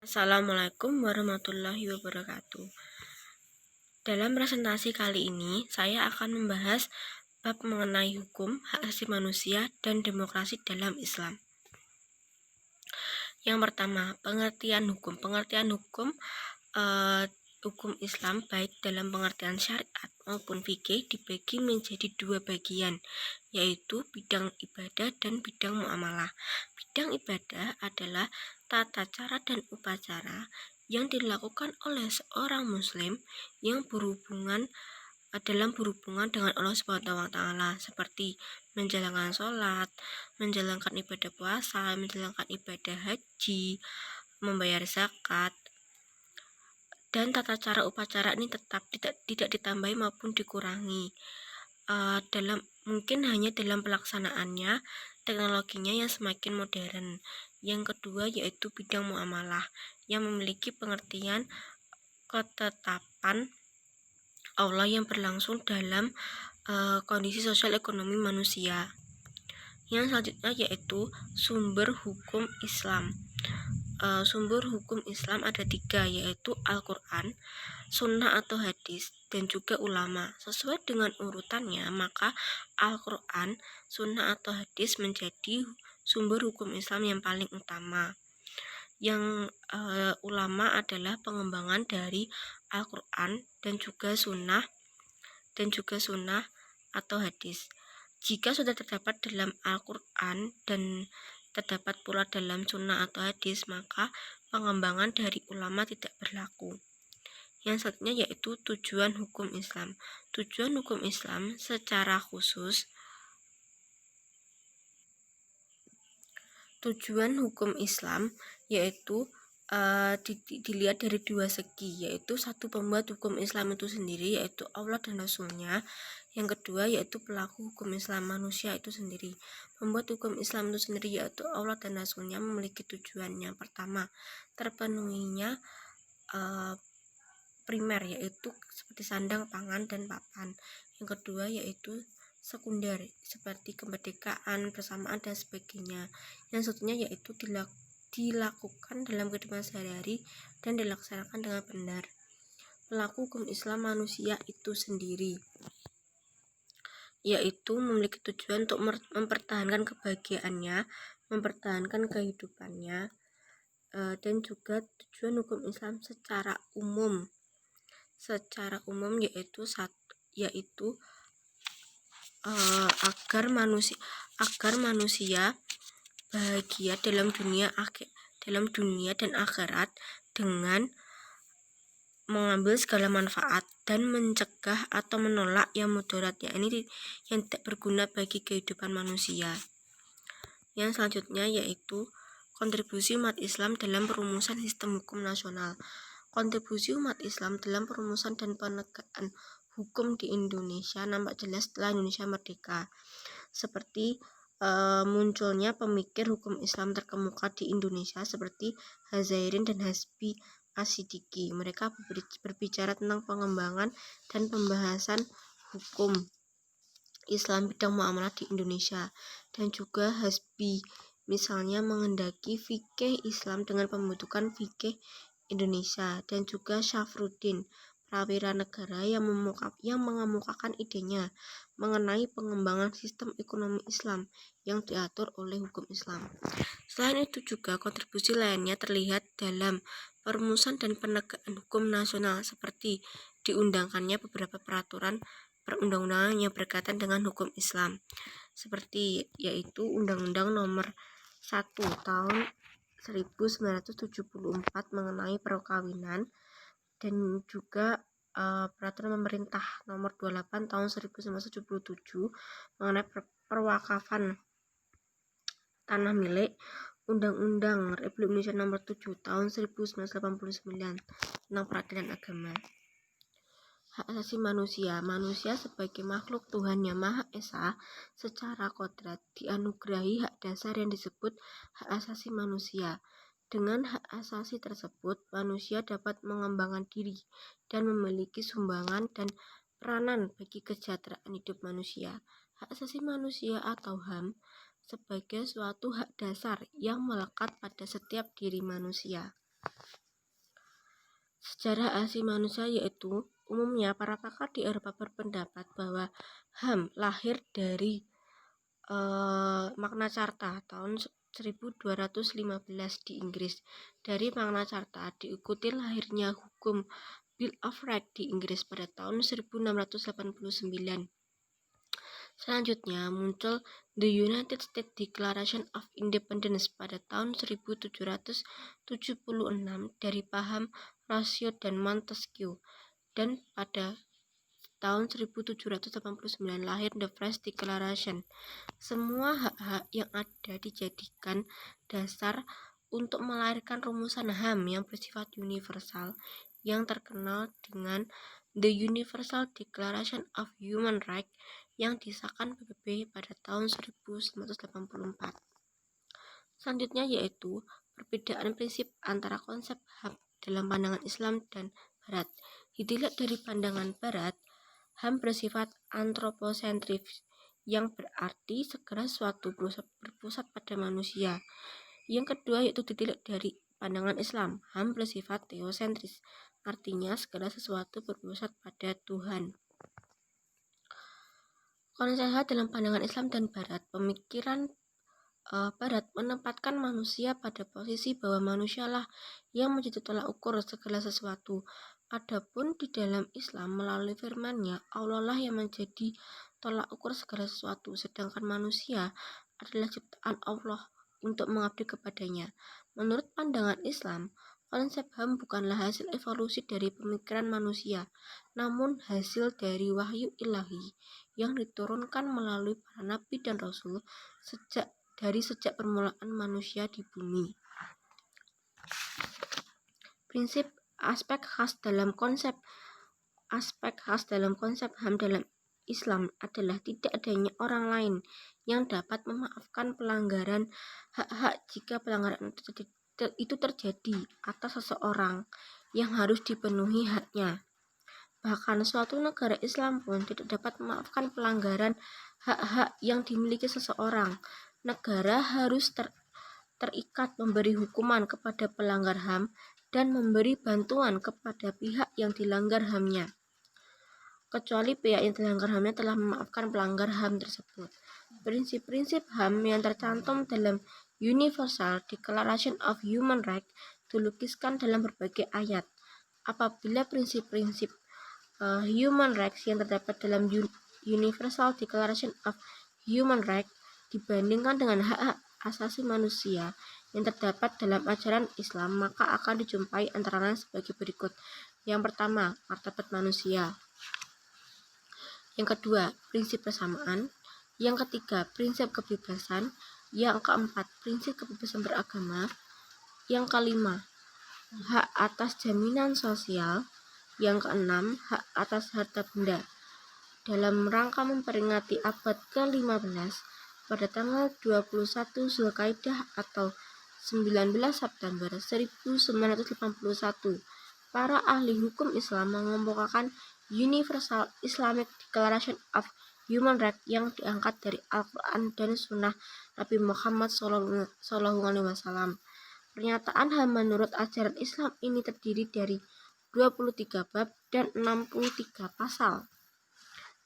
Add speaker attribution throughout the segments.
Speaker 1: Assalamualaikum warahmatullahi wabarakatuh. Dalam presentasi kali ini, saya akan membahas bab mengenai hukum, hak asasi manusia, dan demokrasi dalam Islam. Yang pertama, pengertian hukum. Hukum Islam baik dalam pengertian syariat maupun fikih dibagi menjadi dua bagian, yaitu bidang ibadah dan bidang muamalah. Bidang ibadah adalah tata cara dan upacara yang dilakukan oleh seorang muslim yang berhubungan dengan Allah Subhanahu wa taala, seperti menjalankan sholat, menjalankan ibadah puasa, menjalankan ibadah haji, membayar zakat. Dan tata cara upacara ini tetap tidak ditambahi maupun dikurangi. Mungkin hanya dalam pelaksanaannya, teknologinya yang semakin modern. Yang kedua yaitu bidang muamalah yang memiliki pengertian ketetapan Allah yang berlangsung dalam kondisi sosial ekonomi manusia. Yang selanjutnya yaitu sumber hukum Islam. Sumber hukum Islam ada 3, yaitu Al-Quran, Sunnah atau hadis, dan juga ulama. Sesuai dengan urutannya, maka Al-Quran, Sunnah atau hadis menjadi sumber hukum Islam yang paling utama. Yang ulama adalah pengembangan dari Al-Quran dan juga Sunnah atau hadis. Jika sudah terdapat dalam Al-Quran dan terdapat pula dalam Sunnah atau hadis, maka pengembangan dari ulama tidak berlaku. Yang selanjutnya yaitu tujuan hukum Islam. Tujuan hukum Islam secara khusus yaitu dilihat dari dua segi, yaitu satu, pembuat hukum Islam itu sendiri, yaitu Allah dan Rasulnya. Yang kedua yaitu pelaku hukum Islam, manusia itu sendiri. Pembuat hukum Islam itu sendiri, yaitu Allah dan Rasulnya, memiliki tujuan. Yang pertama, terpenuhinya primer, yaitu seperti sandang, pangan, dan papan. Yang kedua yaitu sekunder, seperti kemerdekaan, persamaan, dan sebagainya. Yang selanjutnya yaitu dilakukan dalam kehidupan sehari-hari dan dilaksanakan dengan benar. Pelaku hukum Islam, manusia itu sendiri, yaitu memiliki tujuan untuk mempertahankan kebahagiaannya, mempertahankan kehidupannya, dan juga tujuan hukum Islam secara umum yaitu agar manusia bahagia dalam dunia dan akhirat dengan mengambil segala manfaat dan mencegah atau menolak yang mudarat, yakni yang tidak berguna bagi kehidupan manusia. Yang selanjutnya yaitu kontribusi umat Islam dalam perumusan sistem hukum nasional. Kontribusi umat Islam dalam perumusan dan penegakan hukum di Indonesia nampak jelas setelah Indonesia merdeka, seperti munculnya pemikir hukum Islam terkemuka di Indonesia seperti Hazairin dan Hasbi Asidiki. Mereka berbicara tentang pengembangan dan pembahasan hukum Islam bidang muamalah di Indonesia. Dan juga Hasbi misalnya mengendaki fikih Islam dengan pembentukan fikih Indonesia. Dan juga Syafruddin Prawira Negara yang mengemukakan idenya mengenai pengembangan sistem ekonomi Islam yang diatur oleh hukum Islam. Selain itu juga kontribusi lainnya terlihat dalam perumusan dan penegakan hukum nasional, seperti diundangkannya beberapa peraturan perundang-undangan yang berkaitan dengan hukum Islam, seperti yaitu Undang-Undang Nomor 1 Tahun 1974 mengenai perkawinan, dan juga Peraturan Pemerintah Nomor 28 Tahun 1977 mengenai perwakafan tanah milik, Undang-Undang Republik Indonesia Nomor 7 Tahun 1989 tentang peradilan agama. Hak asasi manusia. Manusia sebagai makhluk Tuhan Yang Maha Esa secara kodrat dianugerahi hak dasar yang disebut hak asasi manusia. Dengan hak asasi tersebut, manusia dapat mengembangkan diri dan memiliki sumbangan dan peranan bagi kesejahteraan hidup manusia. Hak asasi manusia atau HAM sebagai suatu hak dasar yang melekat pada setiap diri manusia. Sejarah asli manusia yaitu umumnya para pakar di Eropa berpendapat bahwa HAM lahir dari Magna Carta tahun 1215 di Inggris. Dari Magna Carta diikuti lahirnya hukum Bill of Rights di Inggris pada tahun 1689. Selanjutnya muncul The United States Declaration of Independence pada tahun 1776 dari paham Rousseau dan Montesquieu, dan pada tahun 1789 lahir The French Declaration. Semua hak-hak yang ada dijadikan dasar untuk melahirkan rumusan HAM yang bersifat universal yang terkenal dengan The Universal Declaration of Human Rights yang disahkan PBB pada tahun 1984. Selanjutnya yaitu perbedaan prinsip antara konsep HAM dalam pandangan Islam dan Barat. Dilihat dari pandangan Barat, HAM bersifat antroposentris yang berarti segala sesuatu berpusat pada manusia. Yang kedua yaitu dilihat dari pandangan Islam, HAM bersifat teosentris, artinya segala sesuatu berpusat pada Tuhan. Konsep dalam pandangan Islam dan Barat, pemikiran Barat menempatkan manusia pada posisi bahwa manusialah yang menjadi tolak ukur segala sesuatu. Adapun di dalam Islam melalui firman-Nya, Allah lah yang menjadi tolak ukur segala sesuatu, sedangkan manusia adalah ciptaan Allah untuk mengabdi kepadanya. Menurut pandangan Islam, konsep HAM bukanlah hasil evolusi dari pemikiran manusia, namun hasil dari wahyu ilahi yang diturunkan melalui para nabi dan rasul sejak permulaan manusia di bumi. Prinsip aspek khas dalam konsep HAM dalam Islam adalah tidak adanya orang lain yang dapat memaafkan pelanggaran hak-hak jika pelanggaran itu terjadi atas seseorang yang harus dipenuhi haknya. Bahkan suatu negara Islam pun tidak dapat memaafkan pelanggaran hak-hak yang dimiliki seseorang. Negara harus terikat memberi hukuman kepada pelanggar HAM dan memberi bantuan kepada pihak yang dilanggar HAM-nya, kecuali pihak yang dilanggar HAM-nya telah memaafkan pelanggar HAM tersebut. Prinsip-prinsip HAM yang tercantum dalam Universal Declaration of Human Rights dilukiskan dalam berbagai ayat. Apabila prinsip-prinsip human rights yang terdapat dalam Universal Declaration of Human Rights dibandingkan dengan hak-hak asasi manusia yang terdapat dalam ajaran Islam, maka akan dijumpai antara lain sebagai berikut. Yang pertama, martabat manusia. Yang kedua, prinsip persamaan. Yang ketiga, prinsip kebebasan. Yang keempat, prinsip kebebasan beragama. Yang kelima, hak atas jaminan sosial. Yang keenam, hak atas harta benda. Dalam rangka memperingati abad ke-15 pada tanggal 21 Zulkaidah atau 19 September 1981, para ahli hukum Islam mengemukakan Universal Islamic Declaration of Human Rights yang diangkat dari Al-Quran dan Sunnah Nabi Muhammad SAW. Pernyataan HAM menurut ajaran Islam ini terdiri dari 23 bab dan 63 pasal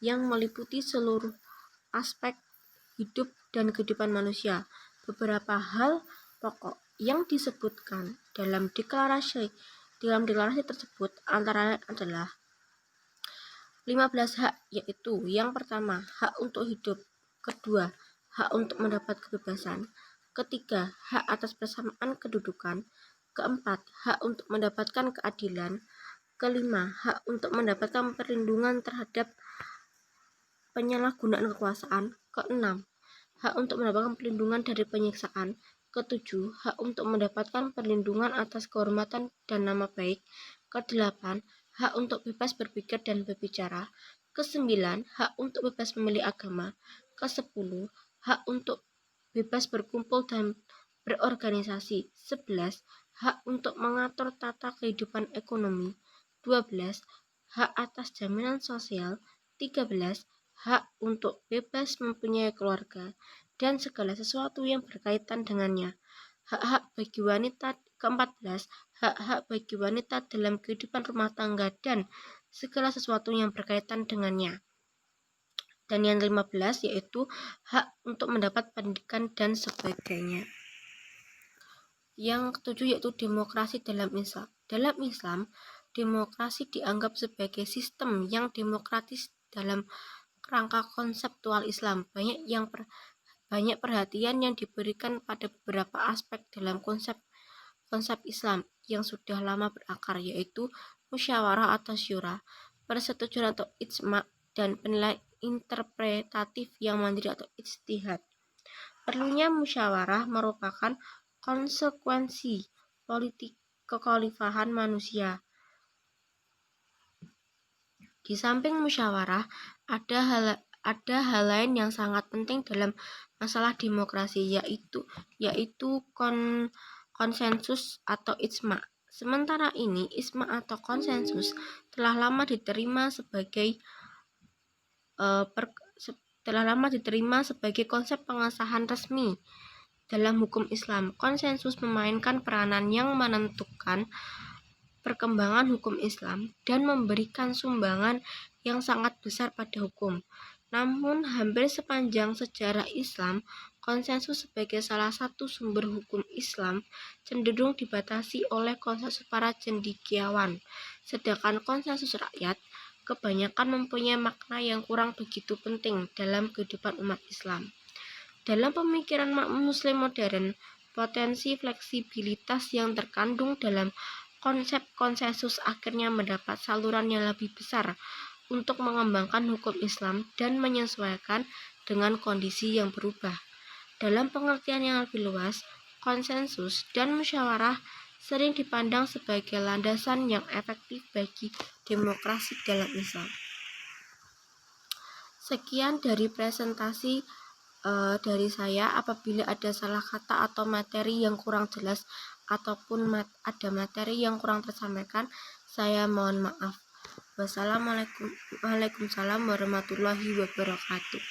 Speaker 1: yang meliputi seluruh aspek hidup dan kehidupan manusia. Beberapa hal pokok yang disebutkan dalam deklarasi tersebut antara lain adalah 15 hak, yaitu yang pertama, hak untuk hidup, kedua, hak untuk mendapat kebebasan, ketiga, hak atas persamaan kedudukan, keempat, hak untuk mendapatkan keadilan, kelima, hak untuk mendapatkan perlindungan terhadap penyalahgunaan kekuasaan, keenam, hak untuk mendapatkan perlindungan dari penyiksaan, ketujuh, hak untuk mendapatkan perlindungan atas kehormatan dan nama baik, kedelapan, hak untuk bebas berpikir dan berbicara, kesembilan, hak untuk bebas memilih agama, kesepuluh, hak untuk bebas berkumpul dan berorganisasi, 11, hak untuk mengatur tata kehidupan ekonomi, 12, hak atas jaminan sosial, 13, hak untuk bebas mempunyai keluarga, dan segala sesuatu yang berkaitan dengannya. Hak-hak bagi wanita. Ke-14, hak-hak bagi wanita dalam kehidupan rumah tangga dan segala sesuatu yang berkaitan dengannya. Dan yang ke-15 yaitu hak untuk mendapat pendidikan dan sebagainya. Yang ke-7 yaitu demokrasi dalam Islam. Dalam Islam, demokrasi dianggap sebagai sistem yang demokratis dalam rangka konseptual Islam. Banyak perhatian yang diberikan pada beberapa aspek dalam konsep Islam yang sudah lama berakar, yaitu musyawarah atau syura, persetujuan atau ijma, dan penilaian interpretatif yang mandiri atau ijtihad. Perlunya musyawarah merupakan konsekuensi politik kekhalifahan manusia. Di samping musyawarah, ada hal lain yang sangat penting dalam masalah demokrasi, yaitu konsensus atau ijma. Sementara ini, ijma atau konsensus telah lama diterima sebagai konsep pengesahan resmi dalam hukum Islam. Konsensus memainkan peranan yang menentukan perkembangan hukum Islam dan memberikan sumbangan yang sangat besar pada hukum. Namun, hampir sepanjang sejarah Islam, konsensus sebagai salah satu sumber hukum Islam cenderung dibatasi oleh konsensus para cendekiawan, sedangkan konsensus rakyat kebanyakan mempunyai makna yang kurang begitu penting dalam kehidupan umat Islam. Dalam pemikiran Muslim modern, potensi fleksibilitas yang terkandung dalam konsep konsensus akhirnya mendapat saluran yang lebih besar untuk mengembangkan hukum Islam dan menyesuaikan dengan kondisi yang berubah. Dalam pengertian yang lebih luas, konsensus dan musyawarah sering dipandang sebagai landasan yang efektif bagi demokrasi dalam Islam. Sekian dari presentasi dari saya. Apabila ada salah kata atau materi yang kurang jelas ataupun ada materi yang kurang tersampaikan, saya mohon maaf. Wassalamualaikum warahmatullahi wabarakatuh.